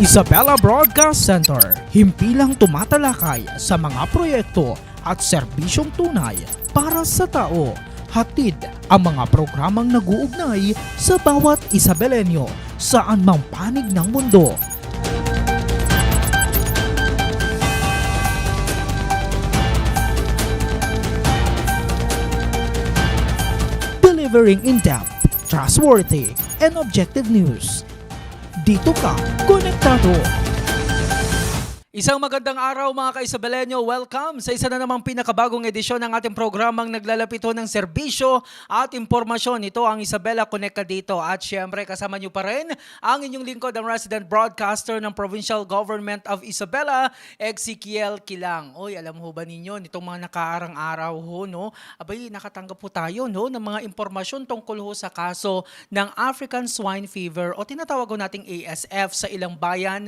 Isabela Broadcast Center, himpilang tumatalakay sa mga proyekto at serbisyong tunay para sa tao. Hatid ang mga programang nag-uugnay sa bawat Isabelenyo saan mang panig ng mundo. Delivering in-depth, trustworthy, and objective news. Dito ka, konektado. Isang magandang araw mga ka-Isabelenyo. Welcome sa isa na namang pinakabagong edisyon ng ating programang naglalapito ng serbisyo at impormasyon. Ito ang Isabela Connect ka dito. At syempre kasama nyo pa rin ang inyong lingkod, ang resident broadcaster ng Provincial Government of Isabela, Ezekiel Kilang. Oy, alam ho ba ninyo, nitong mga nakaarang araw ho, no? Abay, nakatanggap po tayo no, ng mga impormasyon tungkol ho sa kaso ng African Swine Fever o tinatawag ho nating ASF sa ilang bayan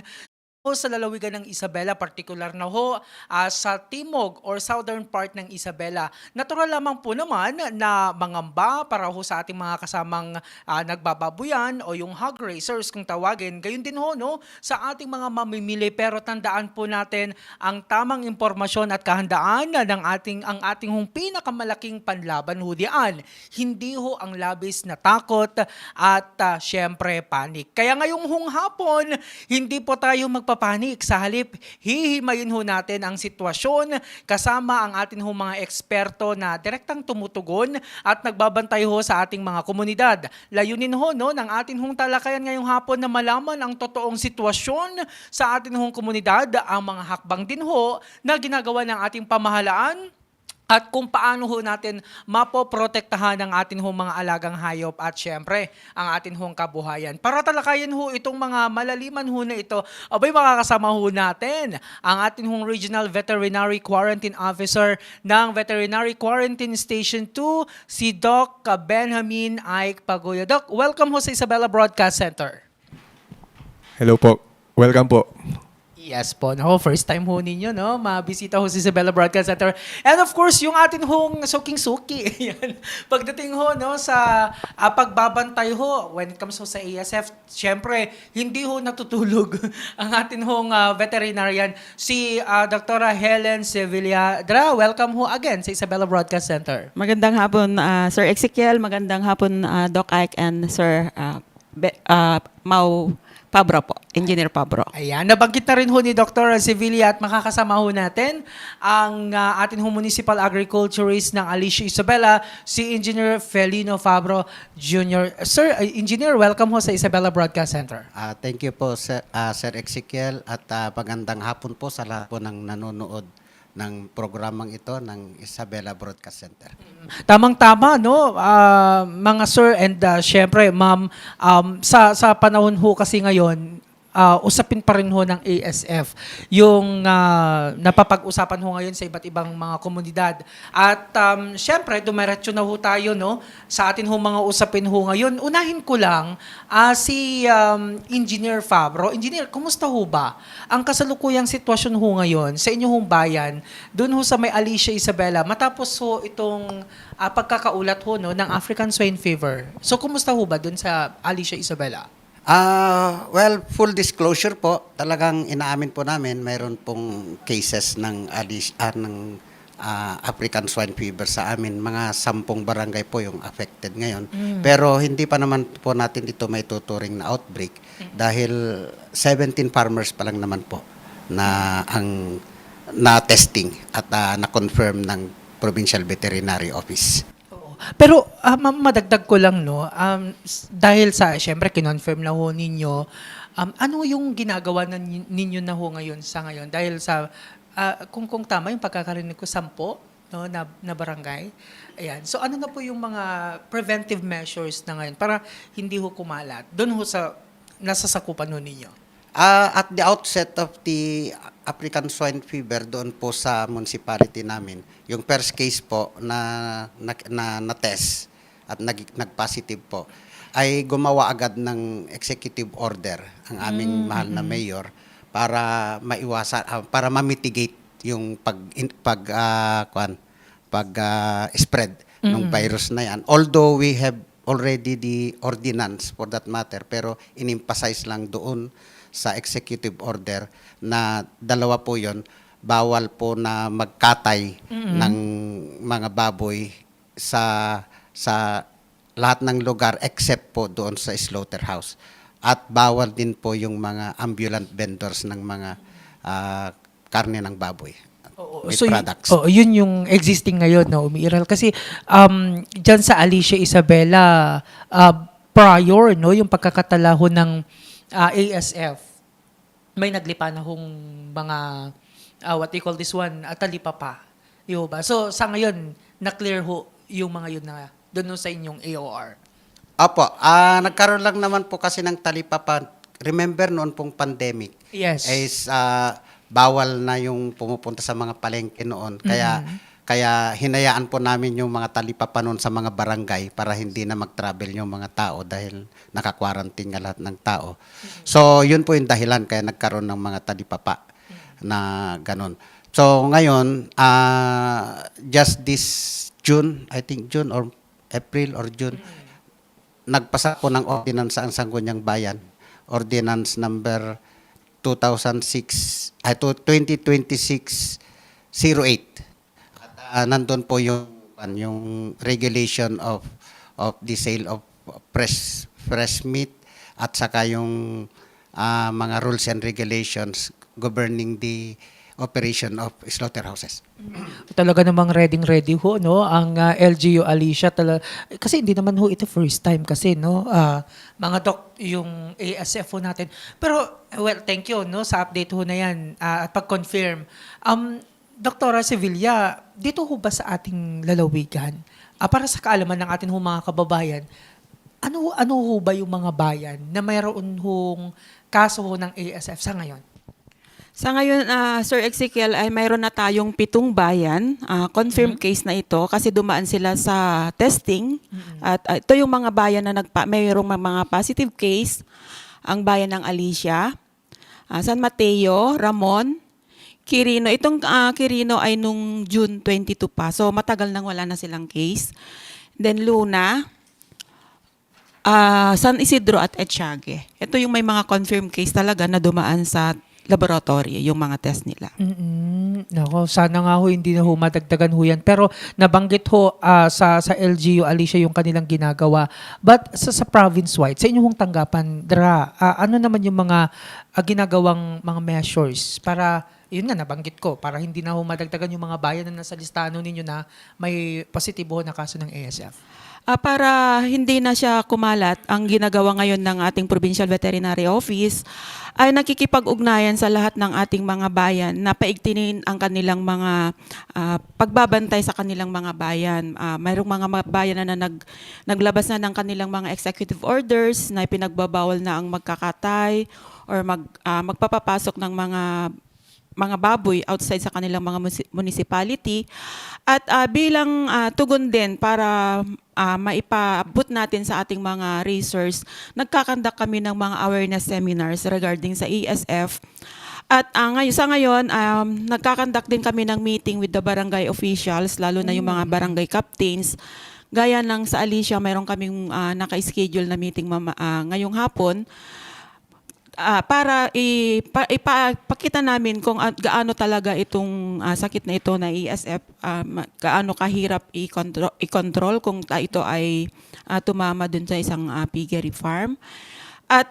sa lalawigan ng Isabela, particular na ho sa timog or southern part ng Isabela. Natural lamang po naman na mangamba para ho sa ating mga kasamang nagbababuyan o yung hog raisers kung tawagin. Gayun din ho no, sa ating mga mamimili, pero tandaan po natin ang tamang impormasyon at kahandaan ng ang ating hong pinakamalaking panlaban ho diyan. Hindi ho ang labis na takot at syempre panic. Kaya ngayong hong hapon, hindi po tayo magpapanik. Sa halip, hihimayin ho natin ang sitwasyon kasama ang ating ho mga eksperto na direktang tumutugon at nagbabantay ho sa ating mga komunidad. Layunin ho no, ng ating hong talakayan ngayong hapon na malaman ang totoong sitwasyon sa ating hong komunidad, ang mga hakbang din ho na ginagawa ng ating pamahalaan, at kung paano ho natin mapoprotektahan ang atin hong mga alagang hayop at syempre ang atin hong kabuhayan. Para talakayin ho itong mga malaliman ho na ito, abay makakasama ho natin ang atin hong Regional Veterinary Quarantine Officer ng Veterinary Quarantine Station 2, si Doc Benjamin Ike Pagoyo. Doc, welcome ho sa Isabela Broadcast Center. Hello po. Welcome po. Yes po. No, first time ho ninyo, no? Mabisita ho si Isabela Broadcast Center. And of course, yung atin hong suking-suki. Yan. Pagdating ho, no, sa pagbabantay ho, when it comes ho sa ASF, syempre, hindi ho natutulog ang atin hong veterinarian, si Dr. Helen Sevilla. Welcome ho again sa Isabela Broadcast Center. Magandang hapon, Sir Ezekiel. Magandang hapon, Doc Ike and Sir Mau Pabro po, Engineer Pabro. Ayan, nabanggit na rin ho ni Dr. Sevilla at makakasama ho natin ang atin ho municipal agriculturist ng Alicia Isabela, si Engineer Felino Fabro Jr. Sir, Engineer, welcome ho sa Isabela Broadcast Center. Thank you po, Sir Ezekiel, at magandang hapon po sa lahat po ng nanonood ng programang ito ng Isabela Broadcast Center. Tamang-tama, no? Mga sir and syempre, ma'am, sa panahon ho kasi ngayon, usapin pa rin ho ng ASF yung napapag-usapan ho ngayon sa iba't ibang mga komunidad. At syempre, dumiretso na ho tayo no, sa atin ho mga usapin ho ngayon. Unahin ko lang si Engineer Fabro. Engineer, kumusta ho ba ang kasalukuyang sitwasyon ho ngayon sa inyong bayan doon ho sa may Alicia Isabela matapos ho itong pagkakaulat ho no, ng African Swine Fever? So, kumusta ho ba doon sa Alicia Isabela? Well, full disclosure po, talagang inaamin po namin mayroon pong cases ng African Swine Fever sa amin. Mga 10 barangay po yung affected ngayon. Pero hindi pa naman po natin ito may tuturing na outbreak dahil 17 farmers pa lang naman po na ang na-testing at na-confirm ng Provincial Veterinary Office. Pero madagdag ko lang no, dahil sa syempre kinonfirm na ho ninyo, ano yung ginagawa ninyo na ho ngayon sa ngayon dahil sa kung tama yung pagkakarinig ko 10 no na barangay. Ayan. So ano na po yung mga preventive measures na ngayon para hindi ho kumalat doon ho sa nasasakupan ho ninyo? At the outset of the African Swine Fever doon po sa municipality namin, yung first case po na test at nag-positive po, ay gumawa agad ng executive order ang aming mahal na mayor para maiwasan, para ma-mitigate yung spread ng virus na yan. Although we have already the ordinance for that matter, pero in-emphasize lang doon sa executive order na dalawa po yon, bawal po na magkatay ng mga baboy sa lahat ng lugar except po doon sa slaughterhouse. At bawal din po yung mga ambulant vendors ng mga karne ng baboy. Meat products. Yun yung existing ngayon na umiiral. Kasi dyan sa Alicia Isabela, prior, no, yung pagkakatalaho ng ASF, may naglipa na hong mga, what they call this one, talipa pa. Yung ba? So, sa ngayon, na-clear ho yung mga yun na doon sa inyong AOR. Opo, nagkaroon lang naman po kasi ng talipapan. Remember noon pong pandemic, Yes. is bawal na yung pumupunta sa mga palengke noon. Kaya hinayaan po namin yung mga talipapa noon sa mga barangay para hindi na mag-travel yung mga tao dahil naka-quarantine nga lahat ng tao. So, yun po yung dahilan kaya nagkaroon ng mga talipapa na ganun. So, ngayon, just this June, I think June or April or June, nagpasa po ng ordinance ang Sangguniang Bayan. Ordinance number 2026-08. At nandun po yung regulation of the sale of fresh meat at saka yung mga rules and regulations governing the operation of slaughterhouses. Talaga namang ready ho, no, ang LGU Alicia kasi hindi naman ho ito first time kasi, no, mga doc yung ASF ho natin. Pero well, thank you, no, sa update ho na yan at pag-confirm. Doktora Sevilla, dito ho ba sa ating lalawigan, para sa kaalaman ng ating ho mga kababayan, ano ho ba yung mga bayan na mayroon hong kaso ho ng ASF sa ngayon? Sa ngayon, Sir Ezekiel, ay mayroon na tayong 7 bayan. Confirmed case na ito kasi dumaan sila sa testing. At ito yung mga bayan na mayroong mga positive case. Ang bayan ng Alicia, San Mateo, Ramon, Quirino. Itong Quirino ay nung June 22 pa. So matagal nang wala na silang case. Then Luna, San Isidro at Etchague. Ito yung may mga confirmed case talaga na dumaan sa laboratory, yung mga test nila. Nako, sana nga ho hindi na ho madagdagan ho yan. Pero nabanggit ho sa LGU Alicia yung kanilang ginagawa. But sa province-wide, sa inyong tanggapan, ano naman yung mga ginagawang mga measures para, yun nga nabanggit ko, para hindi na ho madagdagan yung mga bayan na nasa listano ninyo na may positibo na kaso ng ASF? Para hindi na siya kumalat, ang ginagawa ngayon ng ating Provincial Veterinary Office ay nakikipag-ugnayan sa lahat ng ating mga bayan na paigtinin ang kanilang mga pagbabantay sa kanilang mga bayan. Mayroong mga bayan na naglabas na ng kanilang mga executive orders na ipinagbabawal na ang magkakatay or magpapapasok ng mga baboy outside sa kanilang mga municipality. At bilang tugon din para maipaabot natin sa ating mga racers, nagkakandak kami ng mga awareness seminars regarding sa ESF. At sa ngayon, nagkakandak din kami ng meeting with the barangay officials, lalo na yung mga barangay captains. Gaya ng sa Alicia, mayroon kaming naka-schedule na meeting ngayong hapon, para ipakita namin kung gaano talaga itong sakit na ito na ESF, gaano kahirap i-control kung ito ay tumama dun sa isang piggery farm. At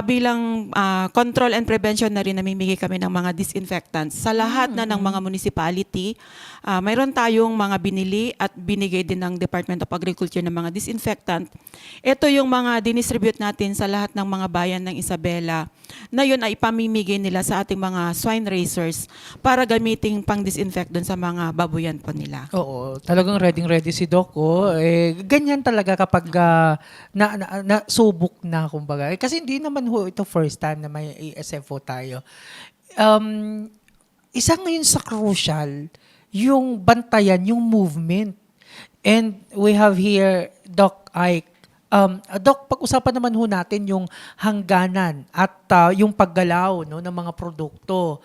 bilang control and prevention na rin, namimigay kami ng mga disinfectants sa lahat na ng mga municipality. Mayroon tayong mga binili at binigay din ng Department of Agriculture ng mga disinfectant. Ito yung mga dinistribute natin sa lahat ng mga bayan ng Isabela na yun ay ipamimigay nila sa ating mga swine raisers para gamiting pang disinfect dun sa mga babuyan po nila. Oo, talagang ready si Doc. Ganyan talaga kapag nasubok na, kumbaga. Kasi hindi naman ho ito first time na may ASFO tayo. Isa ngayon sa crucial, yung bantayan, yung movement. And we have here Doc Ike. Doc, pag-usapan naman ho natin yung hangganan at yung paggalaw, no, ng mga produkto.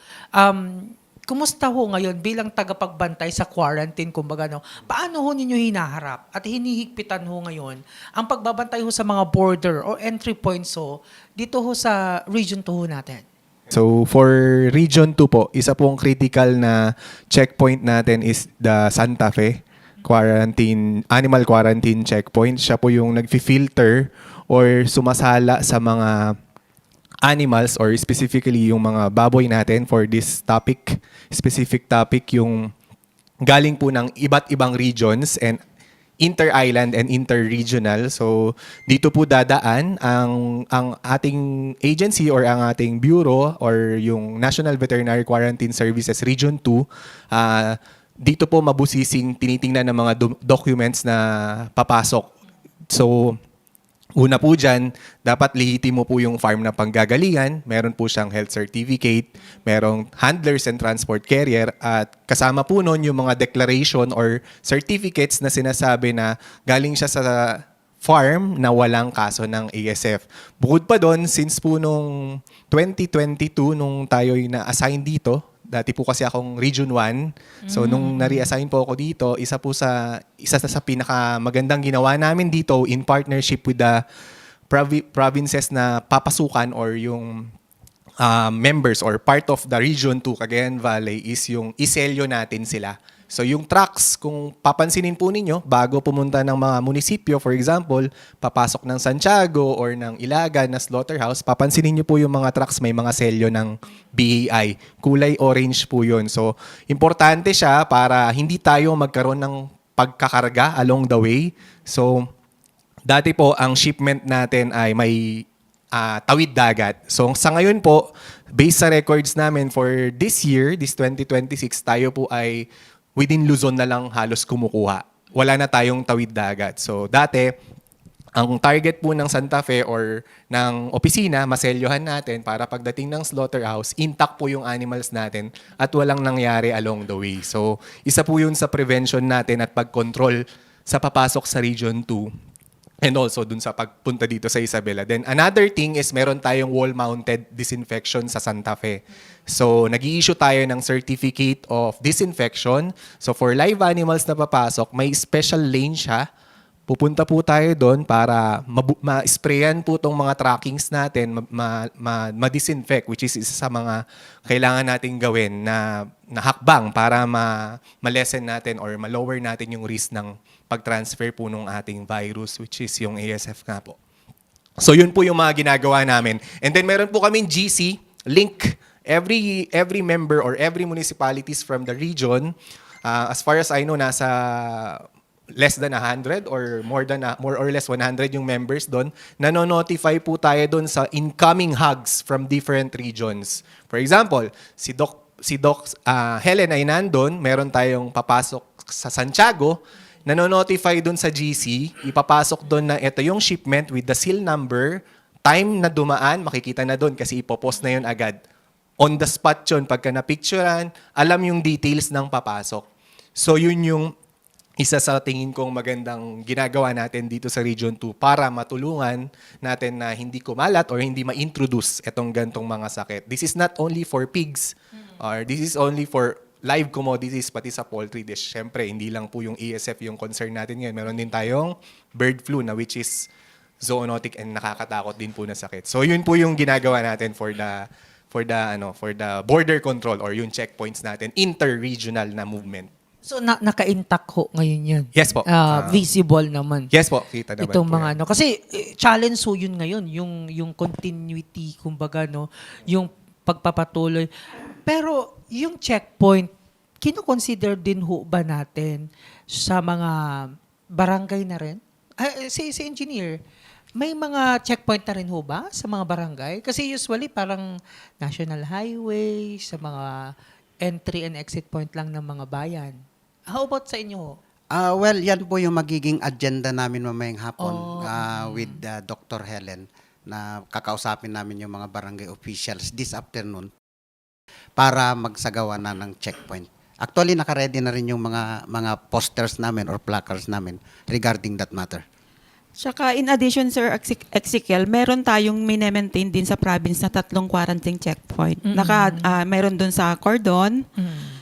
Kumusta ho ngayon bilang tagapagbantay sa quarantine, kumbaga, no? Paano ho ninyo hinaharap at hinihigpitan ho ngayon ang pagbabantay ho sa mga border o entry points ho dito ho sa Region 2 ho natin? So for Region 2 po, isa pong critical na checkpoint natin is the Santa Fe animal quarantine checkpoint. Siya po yung nagfi-filter or sumasala sa mga animals or specifically yung mga baboy natin for this specific topic, yung galing po ng iba't ibang regions and inter-island and inter-regional. So dito po dadaan ang ating agency or ang ating bureau or yung National Veterinary Quarantine Services Region 2. Dito po mabusising tinitingnan ng mga documents na papasok. So una po dyan, dapat lihitimo po yung farm na panggagalingan. Meron po siyang health certificate, merong handlers and transport carrier, at kasama po nun yung mga declaration or certificates na sinasabi na galing siya sa farm na walang kaso ng ASF. Bukod pa doon, since po nung 2022, nung tayo'y na-assign dito, dati po kasi akong Region 1. So nung na-reassign po ako dito, isa sa pinakamagandang ginawa namin dito in partnership with the provinces na papasukan or yung members or part of the Region 2 Cagayan Valley is yung iselyo natin sila. So yung trucks, kung papansinin po ninyo, bago pumunta ng mga munisipyo, for example, papasok ng Santiago or ng Ilagan na slaughterhouse, papansinin nyo po yung mga trucks may mga selyo ng BAI. Kulay orange po yun. So importante siya para hindi tayo magkaroon ng pagkakarga along the way. So dati po ang shipment natin ay may tawid dagat. So sa ngayon po, based sa records namin for this year, this 2026, tayo po ay within Luzon na lang halos kumukuha. Wala na tayong tawid dagat. So dati, ang target po ng Santa Fe or ng opisina, maselyohan natin para pagdating ng slaughterhouse, intact po yung animals natin at walang nangyari along the way. So isa po yun sa prevention natin at pag-control sa papasok sa Region 2. And also dun sa pagpunta dito sa Isabela. Then another thing is meron tayong wall-mounted disinfection sa Santa Fe. So nag-i-issue tayo ng certificate of disinfection. So for live animals na papasok, may special lane siya. Pupunta po tayo doon para ma-sprayan po itong mga trackings natin, ma-disinfect, which is isa sa mga kailangan natin gawin na hakbang para ma-lessen natin or ma-lower natin yung risk ng pag-transfer po ng ating virus, which is yung ASF nga po. So yun po yung mga ginagawa namin. And then meron po kaming GC, link every member or every municipalities from the region. As far as I know, nasa less than 100 or more or less 100 yung members doon. Nano-notify po tayo doon sa incoming hugs from different regions. For example, si Doc Helen ay nandun, meron tayong papasok sa Santiago, nano-notify doon sa GC, ipapasok doon na ito yung shipment with the seal number, time na dumaan, makikita na doon kasi ipopost na yun agad. On the spot yun, pagka na-picturean, alam yung details ng papasok. So yun yung isa sa tingin kong magandang ginagawa natin dito sa Region 2 para matulungan natin na hindi kumalat or hindi ma-introduce itong gantong mga sakit. This is not only for pigs, or this is only for live commodities, pati sa poultry dish. Siyempre, hindi lang po yung ASF yung concern natin ngayon. Meron din tayong bird flu na which is zoonotic and nakakatakot din po na sakit. So yun po yung ginagawa natin for the border control or yung checkpoints natin, inter-regional na movement. So naka-intact ho ngayon yan? Yes po. Visible naman. Yes po, kita naman Itong po mga yan. kasi challenge ho yun ngayon, yung continuity, kumbaga, no, yung pagpapatuloy. Pero yung checkpoint, kino-consider din ho ba natin sa mga barangay na rin? Si engineer, may mga checkpoint na rin ho ba sa mga barangay? Kasi usually parang national highway, sa mga entry and exit point lang ng mga bayan. How about sa inyo? Well, yan po yung magiging agenda namin mamayang hapon with Dr. Helen na kakausapin namin yung mga barangay officials this afternoon para magsagawa na ng checkpoint. Actually, naka-ready na rin yung mga posters namin or placards namin regarding that matter. Tsaka in addition, Sir Ezekiel, meron tayong minemaintain din sa province na 3 quarantine checkpoint. Meron dun sa Cordon,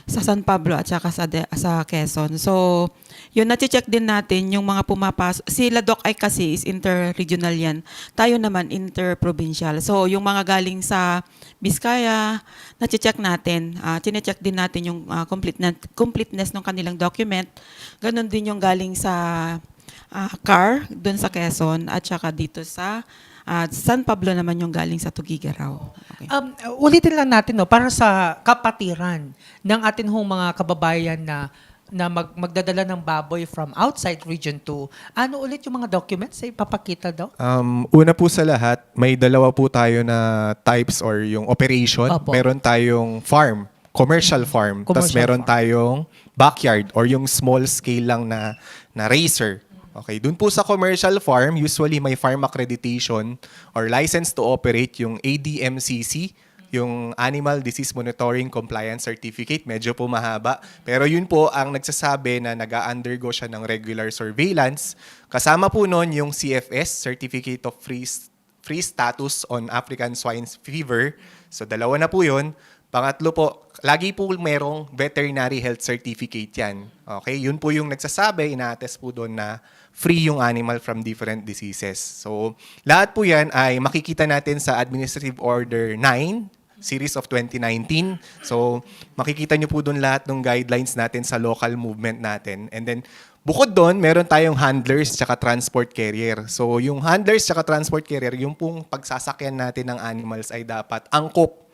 sa San Pablo at saka sa Quezon. So, yun, nati-check din natin yung mga pumapasok. Sila Doc ay kasi is inter-regional yan. Tayo naman inter-provincial. So, yung mga galing sa Biskaya, nati-check natin. Tine-check din natin yung completeness ng kanilang document. Ganon din yung galing sa CAR, dun sa Quezon, at saka dito sa San Pablo naman yung galing sa Tugigaraw. Okay. Ulitin lang natin, no, para sa kapatiran ng atin hong mga kababayan na magdadala ng baboy from outside Region 2, ano ulit yung mga documents ay ipapakita daw? Una po sa lahat, may dalawa po tayo na types or yung operation. Opo. Meron tayong farm, commercial farm. Tapos Commercial meron farm. tayong backyard or yung small scale lang na racer. Okay, dun po sa commercial farm, usually may farm accreditation or license to operate yung ADMCC, yung Animal Disease Monitoring Compliance Certificate. Medyo po mahaba. Pero yun po ang nagsasabi na nag-undergo siya ng regular surveillance. Kasama po nun yung CFS, Certificate of Free Status on African Swine Fever. So dalawa na po yun. Pangatlo po, lagi po merong veterinary health certificate yan. Okay, yun po yung nagsasabi, ina-attest po doon na free yung animal from different diseases. So, lahat po yan ay makikita natin sa Administrative Order 9, Series of 2019. So, makikita nyo po doon lahat ng guidelines natin sa local movement natin. And then, bukod doon, meron tayong handlers tsaka transport carrier. So, yung handlers tsaka transport carrier, yung pong pagsasakyan natin ng animals ay dapat angkop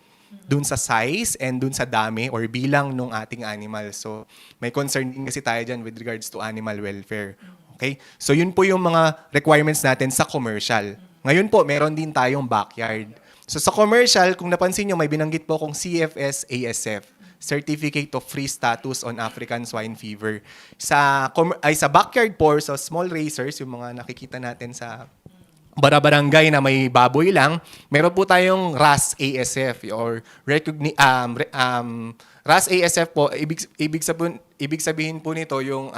dun sa size and dun sa dami or bilang ng ating animal. So, may concern din kasi tayo dyan with regards to animal welfare. Okay? So, yun po yung mga requirements natin sa commercial. Ngayon po, meron din tayong backyard. So, sa commercial, kung napansin nyo, may binanggit po kung CFS-ASF, Certificate of Free Status on African Swine Fever. Sa backyard po, sa small racers, yung mga nakikita natin sa barabarangay na may baboy lang, meron po tayong RAS ASF or RAS ASF po, ibig sabihin po nito yung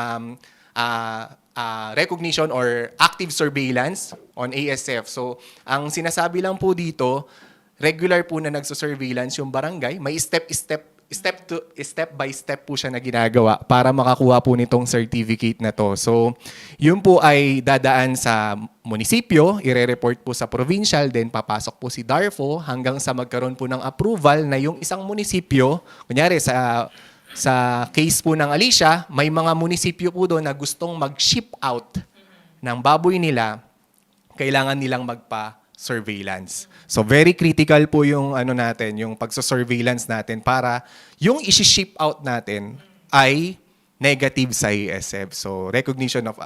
recognition or active surveillance on ASF. So, ang sinasabi lang po dito, regular po na nagso-surveillance yung barangay, may step by step po siya na ginagawa para makakuha po nitong certificate na to. So, yun po ay dadaan sa munisipyo, ire-report po sa provincial, then papasok po si DARFO hanggang sa magkaroon po ng approval na yung isang munisipyo, kunyari sa case po ng Alicia, may mga munisipyo po doon na gustong mag-ship out ng baboy nila, kailangan nilang magpa-surveillance. So very critical po yung yung pagso-surveillance natin para yung isi-ship out natin ay negative sa ASF. So recognition of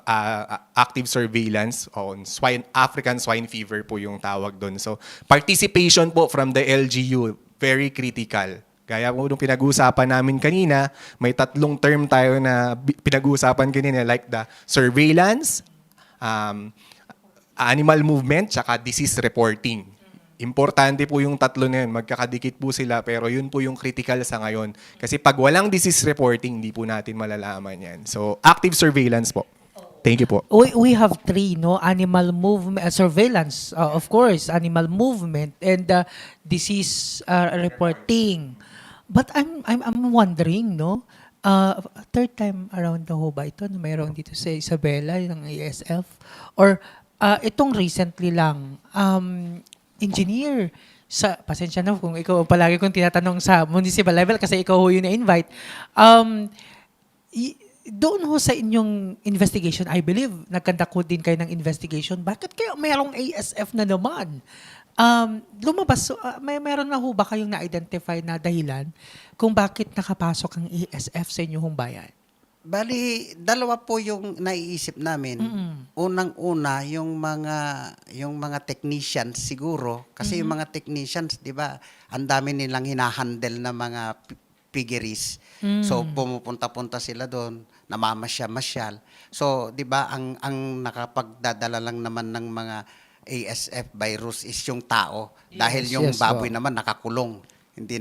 active surveillance on African swine fever po yung tawag doon. So participation po from the LGU, very critical. Gaya po nung pinag-uusapan namin kanina, may 3 term tayo na pinag-uusapan kanina like the surveillance, animal movement, tsaka disease reporting. Importante po yung 3 na yun. Magkakadikit po sila pero yun po yung critical sa ngayon. Kasi pag walang disease reporting, hindi po natin malalaman yan. So, active surveillance po. Thank you po. We have 3, no? Animal movement, surveillance, of course, animal movement, and disease reporting. But I'm wondering, no? Third time around na ho ba ito na mayroon dito sa Isabela ng ASF? Or itong recently lang, engineer, pasensya na kung ikaw palagi kong tinatanong sa municipal level kasi ikaw ho yung na-invite. Doon ho sa inyong investigation, I believe, nagkandak ho din kayo ng investigation. Bakit kayo mayroong ASF na naman? Lumabas, meron na ho ba kayong na-identify na dahilan kung bakit nakapasok ang ASF sa inyong bayan? Bali, 2 po yung naiisip namin. Unang-una, yung mga technicians siguro. Kasi yung mga technicians, di ba, ang dami nilang hinahandle na mga piggeries. So, pumupunta-punta sila doon, namamasyal-masyal. So, di ba, ang nakapagdadala lang naman ng mga ASF virus is yung tao. Dahil yung baboy naman nakakulong. Hindi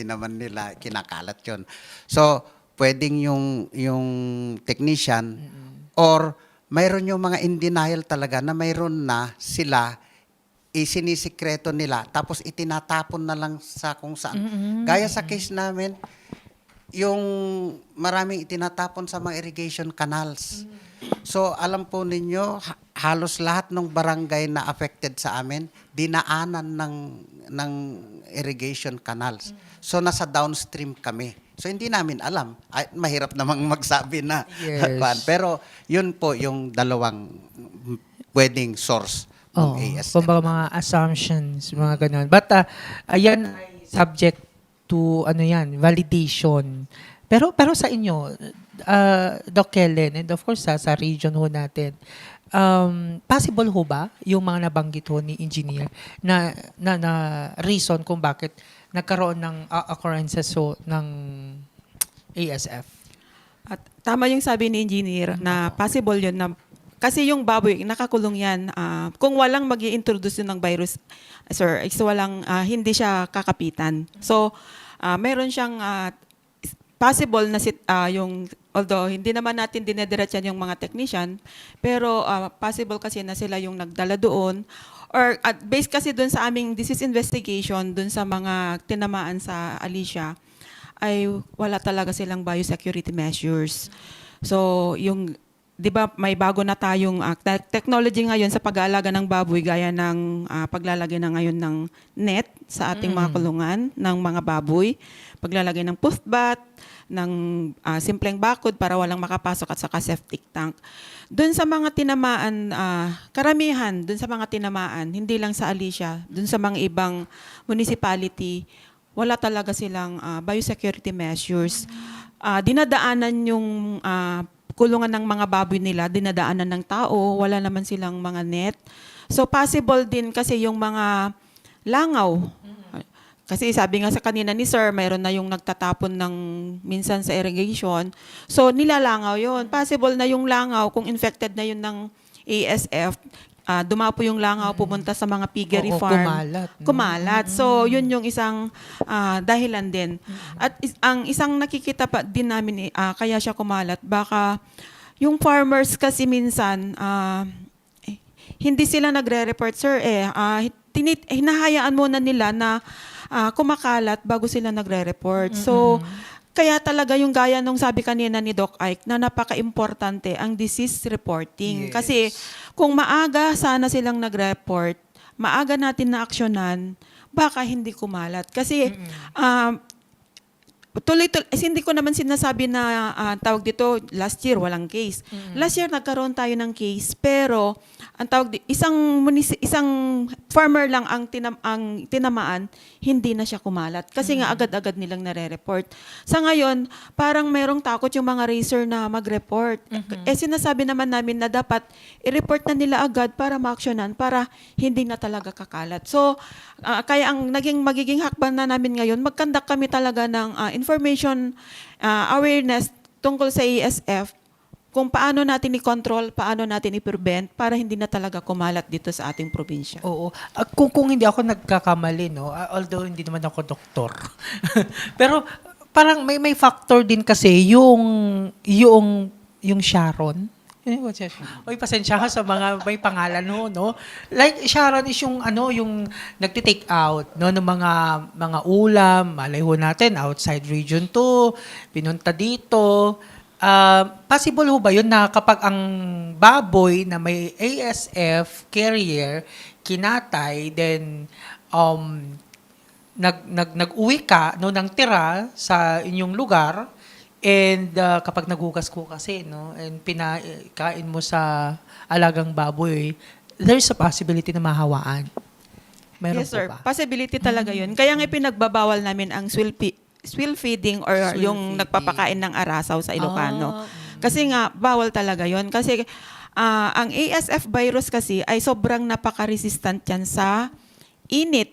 naman nila kinakalat yon. So, pwedeng yung technician or mayroon yung mga in denial talaga na mayroon na sila isinisikreto nila tapos itinatapon na lang sa kung saan. Gaya sa case namin, yung maraming itinatapon sa mga irrigation canals. So alam po ninyo, halos lahat ng barangay na affected sa amin, dinaanan ng irrigation canals. So nasa downstream kami. So hindi namin alam. Ay, mahirap namang magsabi na. Yes. Pero yun po yung dalawang pwedeng source ng ASF. Kumbaga mga assumptions, mga ganun. But ayan ay subject to validation. Pero sa inyo, Doc Kellen, and of course sa region ho natin, possible ho ba yung mga nabanggit ho ni engineer na reason kung bakit nagkaroon ng occurrences ho ng ASF? At tama yung sabi ni engineer na possible yun na kasi yung baboy, nakakulong yan. Kung walang mag-i-introduce yun ng virus, sir, hindi siya kakapitan. So, meron siyang possible na although hindi naman natin dinediretsan yung mga technician, pero possible kasi na sila yung nagdala doon. Or based kasi doon sa aming disease investigation, doon sa mga tinamaan sa Alicia, ay wala talaga silang biosecurity measures. So, di ba may bago na tayong technology ngayon sa pag-aalaga ng baboy gaya ng paglalagay na ngayon ng net sa ating mga kulungan ng mga baboy, paglalagay ng pushbat, ng simpleng bakod para walang makapasok at saka septic tank. Doon sa mga tinamaan, karamihan doon sa mga tinamaan, hindi lang sa Alicia, doon sa mga ibang municipality, wala talaga silang biosecurity measures. Dinadaanan yung kulungan ng mga baboy nila, dinadaanan ng tao, wala naman silang mga net. So possible din kasi yung mga langaw. Kasi sabi nga sa kanina ni sir, mayroon na yung nagtatapon ng minsan sa irrigation. So nilalangaw yun. Possible na yung langaw, kung infected na yun ng ASF, dumapo yung langaw, pumunta sa mga piggery Oo, farm. kumalat, no? Kumalat. So, yun yung isang dahilan din. At ang isang nakikita pa din namin, kaya siya kumalat, baka yung farmers kasi minsan, hindi sila nagre-report, sir. Hinahayaan muna nila na kumakalat bago sila nagre-report. So, kaya talaga yung gaya nung sabi kanina ni Doc Ike na napaka-importante ang disease reporting. Yes. Kasi kung maaga sana silang nag-report, maaga natin na aksyonan, baka hindi kumalat. Kasi hindi ko naman sinasabi na tawag dito, last year walang case. Last year nagkaroon tayo ng case, pero ang tawag isang farmer lang ang tinamaan, hindi na siya kumalat. Kasi nga agad-agad nilang nare-report. Sa ngayon, parang merong takot yung mga racer na mag-report. Sinasabi naman namin na dapat i-report na nila agad para ma-actionan, para hindi na talaga kakalat. So, kaya ang magiging hakbang na namin ngayon, mag-conduct kami talaga ng information awareness tungkol sa ASF, kung paano natin i-control, paano natin i-prevent para hindi na talaga kumalat dito sa ating probinsya. Oo. Kung hindi ako nagkakamali, no, although hindi naman ako doktor. Pero parang may factor din kasi yung Sharon. Oy, pasensya ka sa mga may pangalan no. Like Sharon is yung yung nagti-take out no ng mga ulam, malay ho natin outside region 2, pinunta dito. Possible ho ba yun na kapag ang baboy na may ASF carrier kinatay, then nag-uwi ka no ng tira sa inyong lugar, and kapag naghugas ko kasi no and pinakain mo sa alagang baboy, there's a possibility na mahawaan. Meron Yes, sir. po ba? Possibility talaga yun. Kaya nga pinagbabawal namin ang swill feeding or Swill yung feeding. nagpapakain ng arasaw sa Ilocano. Kasi nga, bawal talaga yon. Kasi ang ASF virus kasi ay sobrang napaka-resistant yan sa init.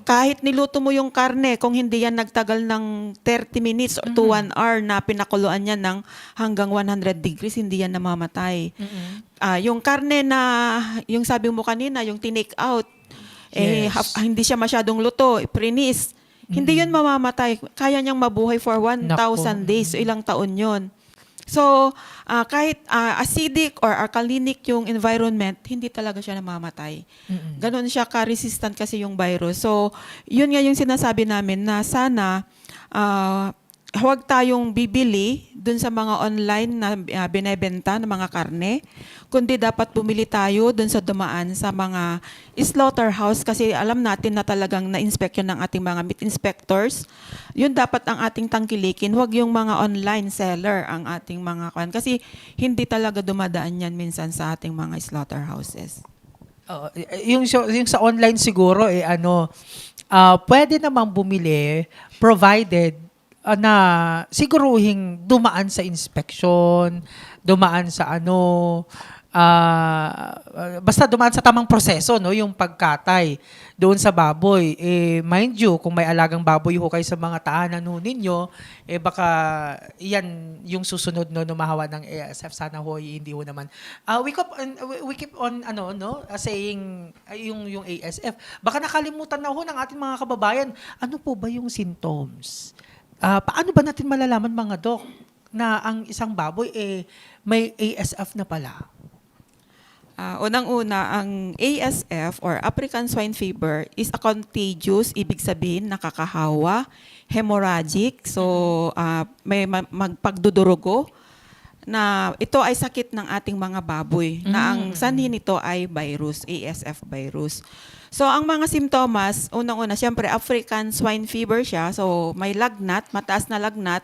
Kahit niluto mo yung karne, kung hindi yan nagtagal ng 30 minutes or to 1 hour na pinakuluan yan ng hanggang 100 degrees, hindi yan namamatay. Yung karne na, yung sabi mo kanina, yung tinake out, Yes. hindi siya masyadong luto, prinis. Hindi yun mamamatay. Kaya niyang mabuhay for 1,000 days. So, ilang taon yun. So, kahit acidic or alkalinic yung environment, hindi talaga siya namamatay. Ganon siya ka-resistant kasi yung virus. So, yun nga yung sinasabi namin na sana huwag tayong bibili dun sa mga online na binebenta ng mga karne, kundi dapat bumili tayo dun sa dumaan sa mga slaughterhouse kasi alam natin na talagang na-inspect yun ng ating mga meat inspectors. Yun dapat ang ating tangkilikin, huwag yung mga online seller ang ating mga kan kasi hindi talaga dumadaan yan minsan sa ating mga slaughterhouses. Oo, yung sa online siguro pwede namang bumili provided na siguruhing dumaan sa inspection, dumaan sa basta dumaan sa tamang proseso, no, yung pagkatay doon sa baboy. Mind you, kung may alagang baboy ho kayo sa mga tahanan ho ninyo, baka yan yung susunod no mahawa ng ASF. Sana ho hindi ho naman. We keep on saying yung ASF. Baka nakalimutan na ho ng ating mga kababayan, ano po ba yung symptoms? Paano ba natin malalaman, mga dok, na ang isang baboy may ASF na pala? Unang-una, ang ASF or African Swine Fever is a contagious, ibig sabihin nakakahawa, hemorrhagic, so may magpagdudurugo na ito ay sakit ng ating mga baboy na ang sanhi nito ay virus, ASF virus. So ang mga simptomas, unang-una, siyempre African Swine Fever siya, so may lagnat, mataas na lagnat.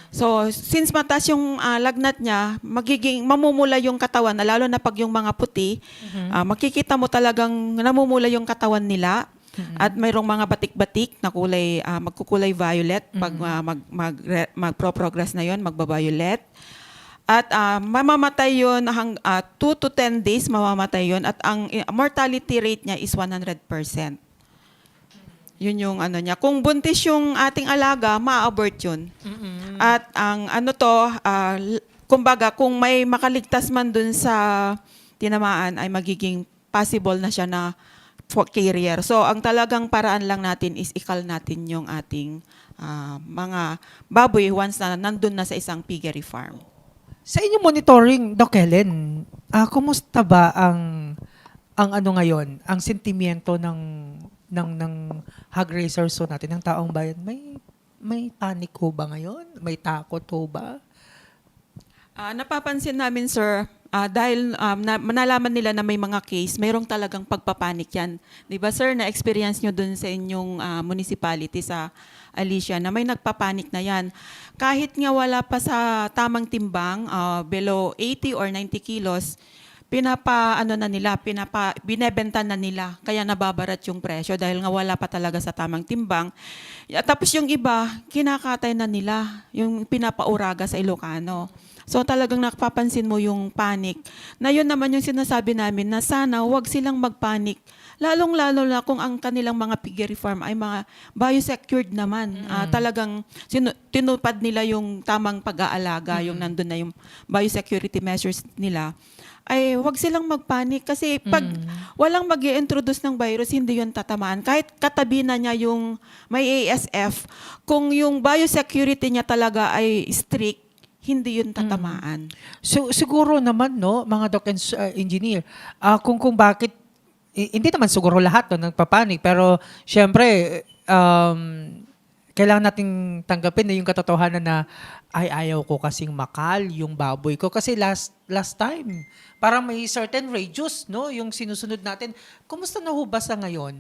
So, since mataas yung lagnat niya, mamumula yung katawan, lalo na pag yung mga puti, makikita mo talagang namumula yung katawan nila at mayroong mga batik-batik na kulay, magkukulay violet. Pag magpro-progress na yon, magba-violet. At mamamatay yun, 2 to 10 days mamamatay yun. At ang mortality rate niya is 100%. Yun yung niya. Kung buntis yung ating alaga, ma-abort yun. At ang kumbaga, kung may makaligtas man dun sa tinamaan, ay magiging possible na siya na carrier. So, ang talagang paraan lang natin is ikal natin yung ating mga baboy once na nandun na sa isang piggery farm. Sa inyong monitoring, Doc Helen, kumusta ba ang ngayon, ang sentimiento ng hog raisers natin, ng taong bayan? May panic ho ba ngayon? May takot ho ba? Napapansin namin, sir, dahil nalaman nila na may mga case, mayroong talagang pagpapanik yan. Di ba, sir, na-experience nyo dun sa inyong municipality sa Alicia na may nagpapanik na yan. Kahit nga wala pa sa tamang timbang, below 80 or 90 kilos, binebenta na nila, kaya nababarat yung presyo dahil nga wala pa talaga sa tamang timbang. Tapos yung iba, kinakatay na nila, yung pinapauraga sa Ilocano. So talagang napapansin mo yung panic. Na yun naman yung sinasabi namin na sana huwag silang magpanic. Lalong-lalo na kung ang kanilang mga piggery farm ay mga biosecured naman. Talagang tinupad nila yung tamang pag-aalaga, yung nandun na yung biosecurity measures nila. Ay huwag silang magpanik kasi pag walang mag-i-introduce ng virus, hindi yun tatamaan. Kahit katabi na niya yung may ASF, kung yung biosecurity niya talaga ay strict, hindi yun tatamaan. So, siguro naman, no, mga doc and engineer, kung bakit, hindi naman siguro lahat nagpapanik, pero syempre, kailangan nating tanggapin na yung katotohanan na ayaw ko kasing makal yung baboy ko. Kasi last time, parang may certain radius, no, yung sinusunod natin. Kumusta na ho ba sa ngayon?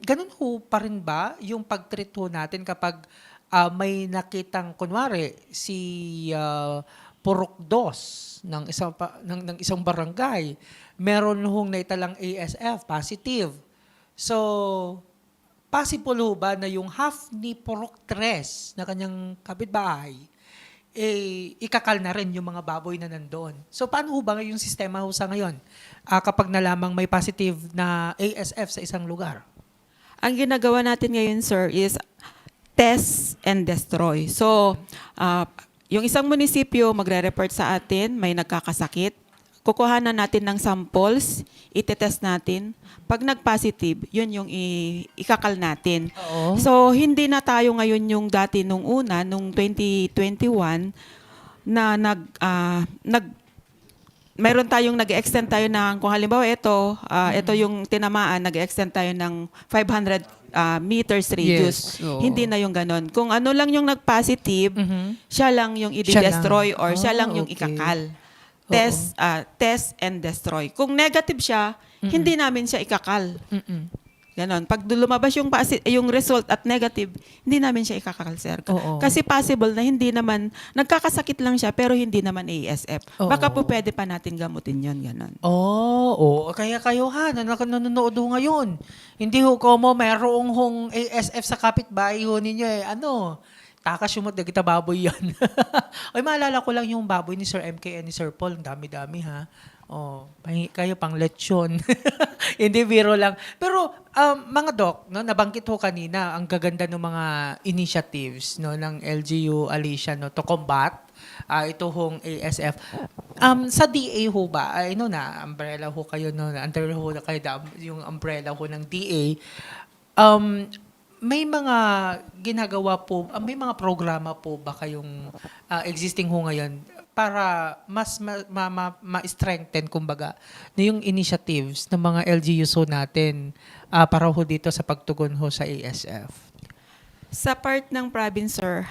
Ganun ho pa rin ba yung pag-treat ho natin kapag may nakitang, kunwari, si Purok 2 ng isang barangay, meron hong naitalang ASF, positive. So, possible ho ba na yung half ni Purok 3 na kanyang kapitbahay, ikakal na rin yung mga baboy na nandoon? So, paano ho ba yung sistema ho sa ngayon kapag nalamang may positive na ASF sa isang lugar? Ang ginagawa natin ngayon, sir, is test and destroy. So, yung isang munisipyo magre-report sa atin, may nagkakasakit. Kukuhanan natin ng samples, itetest natin. Pag nag-positive, yun yung ikakal natin. Oo. So, hindi na tayo ngayon yung dati nung una, nung 2021, na meron tayong nag-extend tayo ng, kung halimbawa ito yung tinamaan, nag-extend tayo ng 500 meters radius. Yes, oo. Hindi na yung ganon. Kung ano lang yung nag-positive, siya lang yung Siya i-destroy lang. or siya lang yung Okay. ikakal. Test and destroy. Kung negative siya, hindi namin siya ikakal. Ganon. Pag lumabas yung result at negative, hindi namin siya ikakakal, sir. Oo. Kasi possible na hindi naman, nagkakasakit lang siya, pero hindi naman ASF. Oo. Baka po pwede pa natin gamutin yon, ganon. Oo. Kaya kayo nanonood ho ngayon. Hindi ho ko mo mayroong hong ASF sa kapitbahay ho ninyo eh. Takas yung kita baboy yan. Ay, maalala ko lang yung baboy ni Sir MK and ni Sir Paul. Ang dami-dami ha. Kayo pang lechon. Hindi, biro lang. Pero mga doc, nabanggit ho kanina ang gaganda ng mga initiatives ng LGU Alicia to combat ito hong ASF. Sa DA ho ba, umbrella ho kayo, under ho na kayo, yung umbrella ho ng DA, may mga ginagawa po, may mga programa po ba kayong existing ho ngayon para mas ma-strengthen, kumbaga, yung initiatives ng mga LGUs ho natin para ho dito sa pagtugon ho sa ASF? Sa part ng province, sir,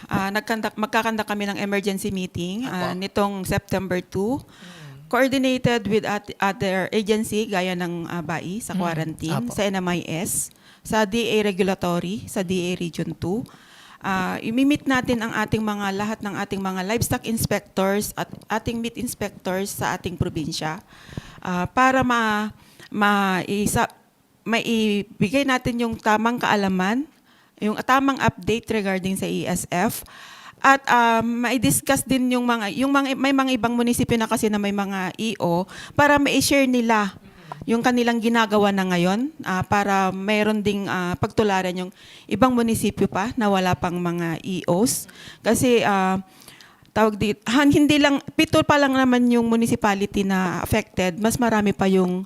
magkakanda kami ng emergency meeting nitong September 2, coordinated with other agency gaya ng BAI sa quarantine, Apo. sa NMIS, sa DA Regulatory, sa DA Region 2. Imimit natin ang lahat ng ating mga livestock inspectors at ating meat inspectors sa ating probinsya para maibigay natin yung tamang kaalaman, yung tamang update regarding sa ESF, at mai-discuss din may mga ibang munisipyo na kasi na may mga EO para ma-share nila yung kanilang ginagawa na ngayon para mayroon ding pagtularan yung ibang munisipyo pa na wala pang mga EOs. Kasi hindi lang, 7 pa lang naman yung municipality na affected, mas marami pa yung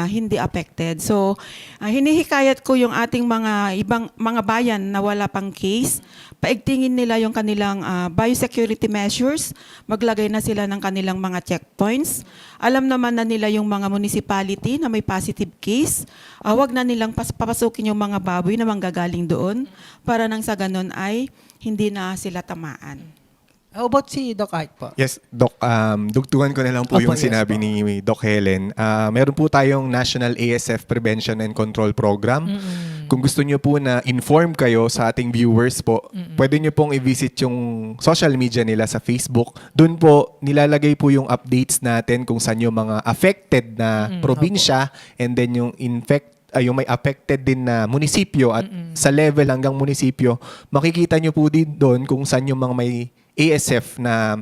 hindi affected. So, hinihikayat ko yung ating ibang mga bayan na wala pang case, paigtingin nila yung kanilang biosecurity measures, maglagay na sila ng kanilang mga checkpoints. Alam naman na nila yung mga municipality na may positive case, wag na nilang papasukin yung mga baboy na manggagaling doon para nang sa ganun ay hindi na sila tamaan. How about si Doc Ike po? Yes, Doc, dugtungan ko na lang po Opo, yung yes sinabi po. ni Doc Helen. Meron po tayong National ASF Prevention and Control Program. Kung gusto nyo po na inform kayo sa ating viewers po, pwede nyo pong i-visit yung social media nila sa Facebook. Doon po, nilalagay po yung updates natin kung saan yung mga affected na probinsya and then yung yung may affected din na munisipyo at sa level hanggang munisipyo, makikita nyo po din doon kung saan yung mga may ASF na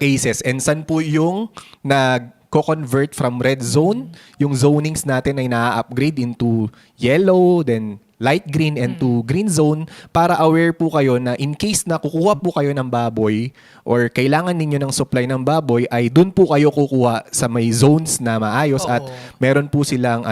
cases and saan po yung nag-convert from red zone, yung zonings natin ay na-upgrade into yellow, then light green and to green zone para aware po kayo na in case na kukuha po kayo ng baboy or kailangan ninyo ng supply ng baboy ay dun po kayo kukuha sa may zones na maayos at meron po silang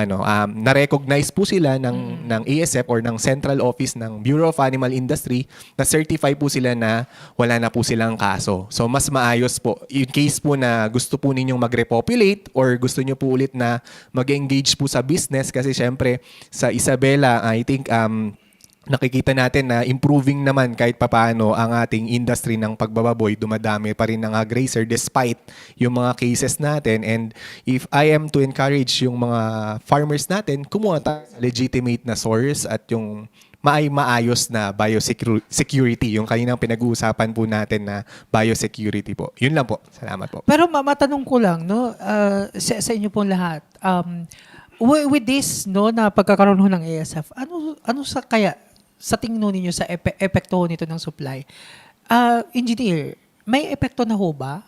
na-recognize po sila ng ASF or ng Central Office ng Bureau of Animal Industry na certify po sila na wala na po silang kaso. So mas maayos po. In case po na gusto po ninyong mag-repopulate or gusto nyo po ulit na mag-engage po sa business kasi syempre sa Isabela, I think nakikita natin na improving naman kahit papaano ang ating industry ng pagbababoy. Dumadami pa rin ng grazer despite yung mga cases natin. And if I am to encourage yung mga farmers natin, kumuha tayo sa legitimate na source at yung maayos na biosecurity, yung kaninang pinag-uusapan po natin na biosecurity po. Yun lang po. Salamat po. Pero matanong ko lang, sa inyo pong lahat, with this na pagkakaroon ho ng ASF, ano sa tingin ho ninyo sa epekto nito ng supply? Engineer, may epekto na ho ba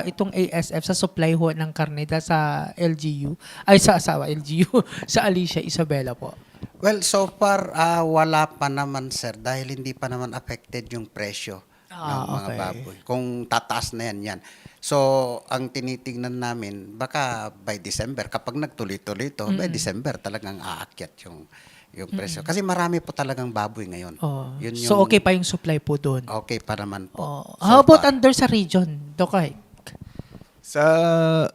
itong ASF sa supply ho ng karne sa LGU ay sa LGU sa Alicia Isabela po? Well, so far, wala pa naman, sir, dahil hindi pa naman affected yung presyo ng mga okay. baboy. Kung tataas na yan. So, ang tinitingnan namin, baka by December, kapag nagtuloy-tuloy ito, by December talagang aakyat yung presyo. Kasi marami po talagang baboy ngayon. Oh. Yun So yung- okay pa yung supply po doon. Okay pa naman po. Oh. So How about far. under sa region, Dokay? Sa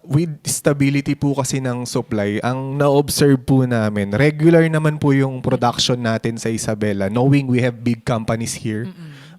with stability po kasi ng supply, ang na-observe po namin, regular naman po yung production natin sa Isabela, knowing we have big companies here.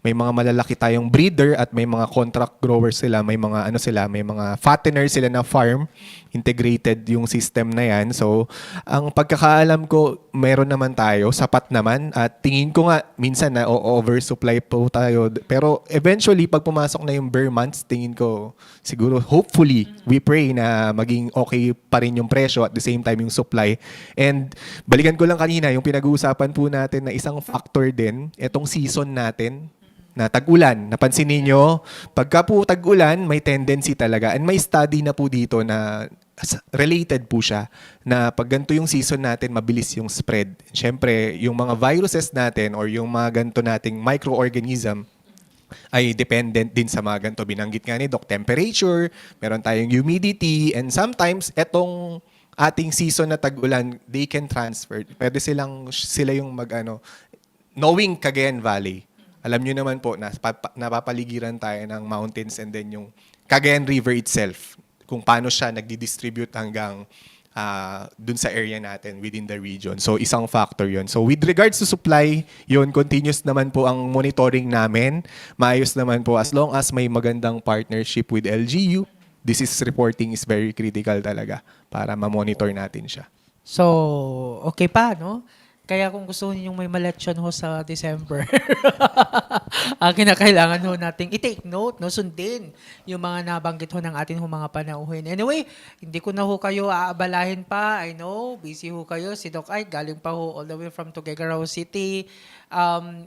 May mga malalaki tayong breeder at may mga contract growers sila, may mga may mga fattener sila na farm, integrated yung system na yan. So, ang pagkakaalam ko, meron naman tayo, sapat naman, at tingin ko nga minsan na oversupply po tayo. Pero eventually, pag pumasok na yung bare months, tingin ko siguro, hopefully, we pray na maging okay pa rin yung presyo at the same time yung supply. And balikan ko lang kanina, yung pinag-uusapan po natin na isang factor din, etong season natin, na tag-ulan. Napansin ninyo, pagka po tag-ulan, may tendency talaga. And may study na po dito na related po siya na pag ganito yung season natin, mabilis yung spread. Siyempre, yung mga viruses natin or yung mga ganito nating microorganism ay dependent din sa mga ganito. Binanggit nga ni Doc, temperature, meron tayong humidity, and sometimes etong ating season na tag-ulan, they can transfer. Pwede sila yung knowing Cagayan Valley. Alam nyo naman po, napapaligiran tayo ng mountains and then yung Cagayan River itself, kung paano siya nagdi-distribute hanggang dun sa area natin within the region. So, isang factor yon. So, with regards to supply, yun, continuous naman po ang monitoring namin. Maayos naman po as long as may magandang partnership with LGU. This is reporting is very critical talaga para ma-monitor natin siya. So, okay pa, no? Kaya kung gusto niyo may ma-election ho sa December, kinakailangan ho nating i-take note, no? Sundin yung mga nabanggit ho ng ating ho mga panauhin. Anyway, hindi ko na ho kayo aabalahin pa. I know, busy ho kayo. Si Doc Ay, galing pa ho all the way from Tuguegarao City.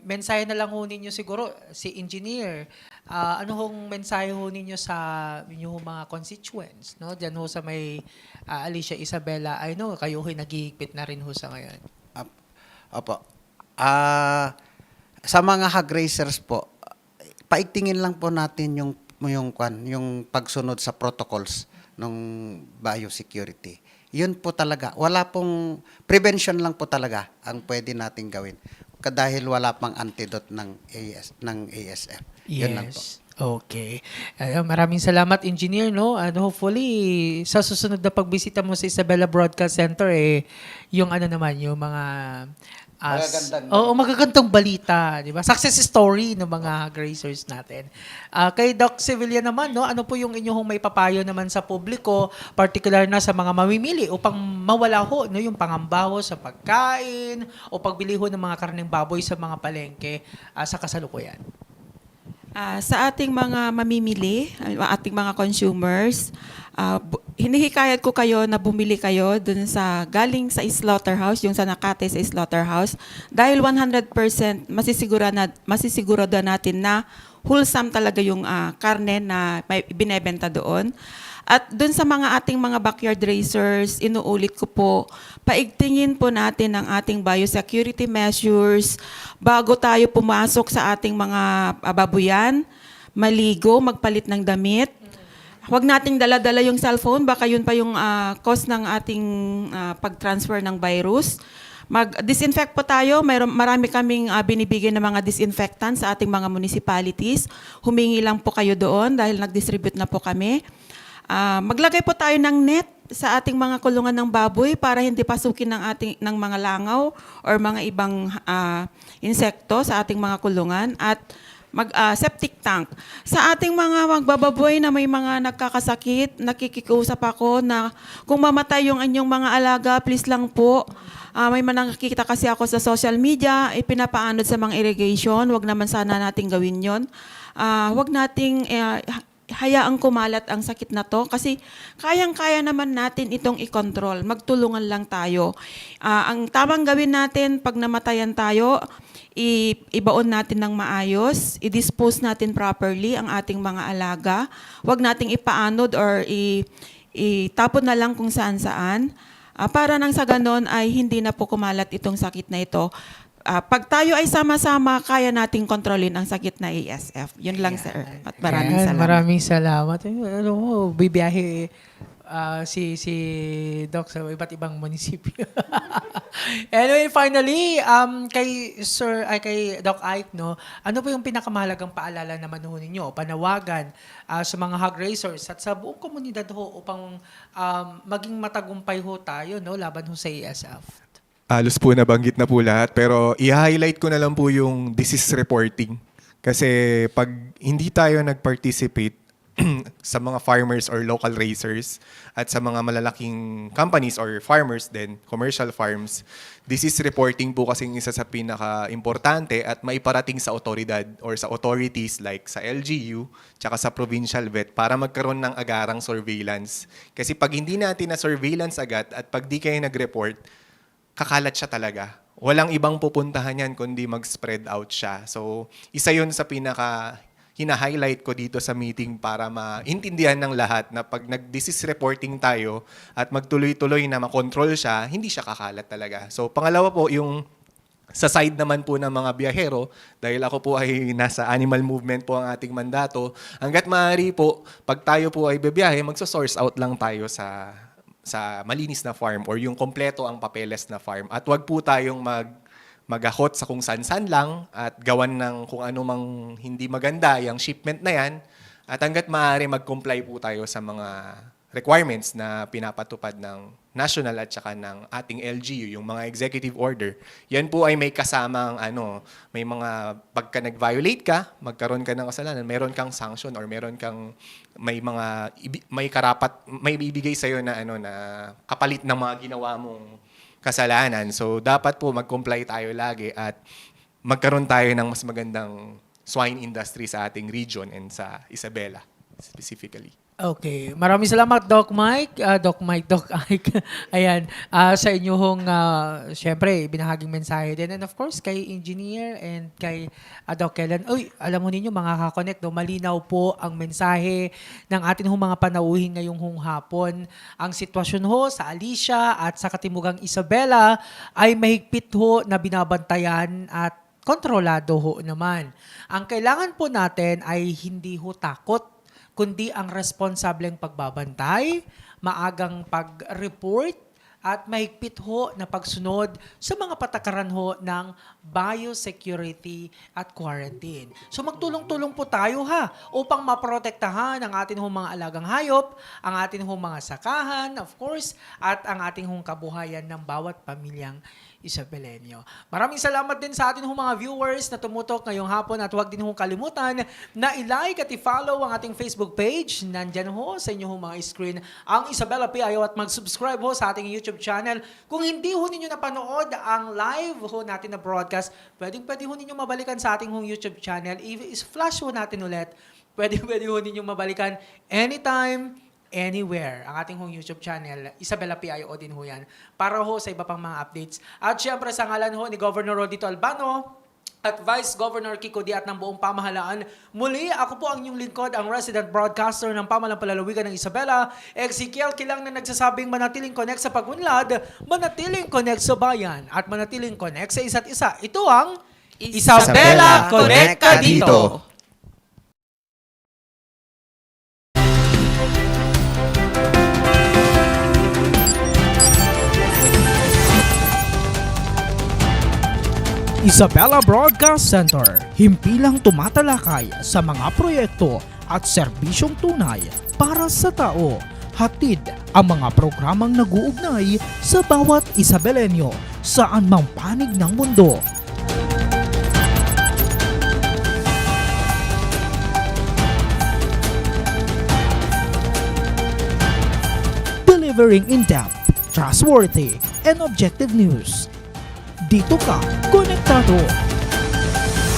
Mensahe na lang ho ninyo siguro, si Engineer. Ano hong mensahe ho ninyo sa inyong mga constituents, no? Diyan ho sa may Alicia Isabela. I know, kayo ho'y naghihigpit na rin ho sa ngayon. Opo. Sa mga hog raisers po, paigtingin lang po natin yung pagsunod sa protocols ng biosecurity. Yun po talaga. Wala pong prevention lang po talaga ang pwede nating gawin. Dahil wala pang antidote ng ASF. Yun lang po. Okay. Maraming salamat, Engineer, no? And hopefully, sa susunod na pagbisita mo sa Isabela Broadcast Center, yung yung mga magagandang balita, di ba? Success story ng mga grazers natin. Kay Doc Sevilla naman, no? Ano po yung inyong may papayo naman sa publiko, particular na sa mga mamimili upang mawala ho, no, yung pangambaho sa pagkain o pagbili ho ng mga karneng baboy sa mga palengke sa kasalukuyan? Sa ating mga mamimili, ating mga consumers, hinihikayat ko kayo na bumili kayo dun sa galing sa slaughterhouse, yung sa Nakate sa slaughterhouse, dahil 100% masisigurado natin na wholesome talaga yung karne na may binebenta doon. At dun sa mga ating mga backyard raisers, inuulit ko po, paigtingin po natin ang ating biosecurity measures bago tayo pumasok sa ating mga babuyan, maligo, magpalit ng damit. Huwag nating dala-dala yung cellphone, baka yun pa yung cause ng ating pag-transfer ng virus. Mag-disinfect po tayo. Marami kaming binibigyan ng mga disinfectant sa ating mga municipalities. Humingi lang po kayo doon dahil nag-distribute na po kami. Maglagay po tayo ng net sa ating mga kulungan ng baboy para hindi pasukin ng mga langaw or mga ibang insekto sa ating mga kulungan, at septic tank. Sa ating mga magbababoy na may mga nagkakasakit, nakikiusap ako na kung mamatay yung inyong mga alaga, please lang po. May nakikita kasi ako sa social media, ipinapaanod sa mga irrigation. Huwag naman sana nating gawin yon. Huwag nating hayaang kumalat ang sakit na to kasi kayang-kaya naman natin itong i-control. Magtulungan lang tayo. Ang tamang gawin natin pag namatayan tayo, ibaon natin ng maayos, i-dispose natin properly ang ating mga alaga. Huwag nating ipaanod or itapon na lang kung saan-saan. Para nang sa ganon ay hindi na po kumalat itong sakit na ito. Pag tayo ay sama-sama, kaya nating kontrolin ang sakit na ASF. Yun lang, sir. At maraming salamat. Maraming salamat. Bibiyahe si Doc sa iba't ibang munisipyo. Anyway, finally, kay Doc Ike, no, ano po yung pinakamahalagang paalala naman ho ninyo, panawagan sa mga hog racers at sa buong komunidad ho upang maging matagumpay ho tayo, no, laban ho sa ESF? Halos po nabanggit na po lahat, pero i-highlight ko na lang po yung disease reporting. Kasi pag hindi tayo nag-participate sa mga farmers or local racers at sa mga malalaking companies or farmers din, commercial farms, disease reporting po kasing isa sa pinaka-importante at maiparating sa otoridad or sa authorities like sa LGU tsaka sa provincial vet para magkaroon ng agarang surveillance. Kasi pag hindi natin na surveillance agad at pag di kayo nag-report, kakalat siya talaga. Walang ibang pupuntahan yan kundi mag-spread out siya. So, isa yun sa hina-highlight ko dito sa meeting para maintindihan ng lahat na pag nag-disease reporting tayo at magtuloy-tuloy na makontrol siya, hindi siya kakalat talaga. So, pangalawa po, yung sa side naman po ng mga biyahero, dahil ako po ay nasa animal movement po ang ating mandato, hanggat maaari po, pag tayo po ay bibiyahe, magso-source out lang tayo sa malinis na farm or yung kompleto ang papeles na farm. At wag po tayong mag-ahot sa kung san-san lang at gawan ng kung ano mang hindi maganda yung shipment na yan. At hanggat maaari mag-comply po tayo sa mga requirements na pinapatupad ng national at saka ng ating LGU, yung mga executive order. Yan po ay may kasamang may mga pagka nag-violate ka, magkaroon ka ng kasalanan, meron kang sanction or meron kang may ibibigay sa iyo na na kapalit ng mga ginawa mong kasalanan. So, dapat po mag-comply tayo lagi at magkaroon tayo ng mas magandang swine industry sa ating region and sa Isabela specifically. Okay. Maraming salamat, Doc Mike, Doc Ike. Ayan, sa inyong, syempre, binahaging mensahe din. And of course, kay Engineer and kay Doc Kellen. Uy, alam mo ninyo, mga kakonek, no, malinaw po ang mensahe ng atin mga panauhin ngayong hapon. Ang sitwasyon ho sa Alicia at sa Katimugang Isabela ay mahigpit ho na binabantayan at kontrolado ho naman. Ang kailangan po natin ay hindi ho takot, kundi ang responsableng pagbabantay, maagang pag-report, at mahigpit ho na pagsunod sa mga patakaran ho ng biosecurity at quarantine. So magtulong-tulong po tayo upang maprotektahan ang ating mga alagang hayop, ang ating mga sakahan, of course, at ang ating kabuhayan ng bawat pamilyang Isabelenyo. Maraming salamat din sa ating mga viewers na tumutok ngayong hapon at huwag din kalimutan na i-like at i-follow ang ating Facebook page. Nandyan sa inyong mga screen ang Isabela PIO at mag-subscribe sa ating YouTube channel. Kung hindi ninyo napanood ang live natin na broadcast, pwede ninyo mabalikan sa ating YouTube channel. I-flash natin ulit. Pwede ninyo mabalikan anytime, anywhere, ang ating YouTube channel, Isabela PIO din yan, para sa iba pang mga updates. At syempre sa ngalan ni Governor Rodito Albano at Vice Governor Kiko Diat ng buong pamahalaan, muli ako po ang inyong lingkod, ang resident broadcaster ng Pamahalang Palalawigan ng Isabela, Ezekiel Kilang, na nagsasabing manatiling connect sa pagunlad, manatiling connect sa bayan, at manatiling connect sa isa't isa. Ito ang Isabela Connect ka dito! Isabela Broadcast Center, himpilang tumatalakay sa mga proyekto at serbisyong tunay para sa tao. Hatid ang mga programang nag-uugnay sa bawat Isabelenyo saan mang panig ng mundo. Delivering in-depth, trustworthy, and objective news. Dito ka, konektado.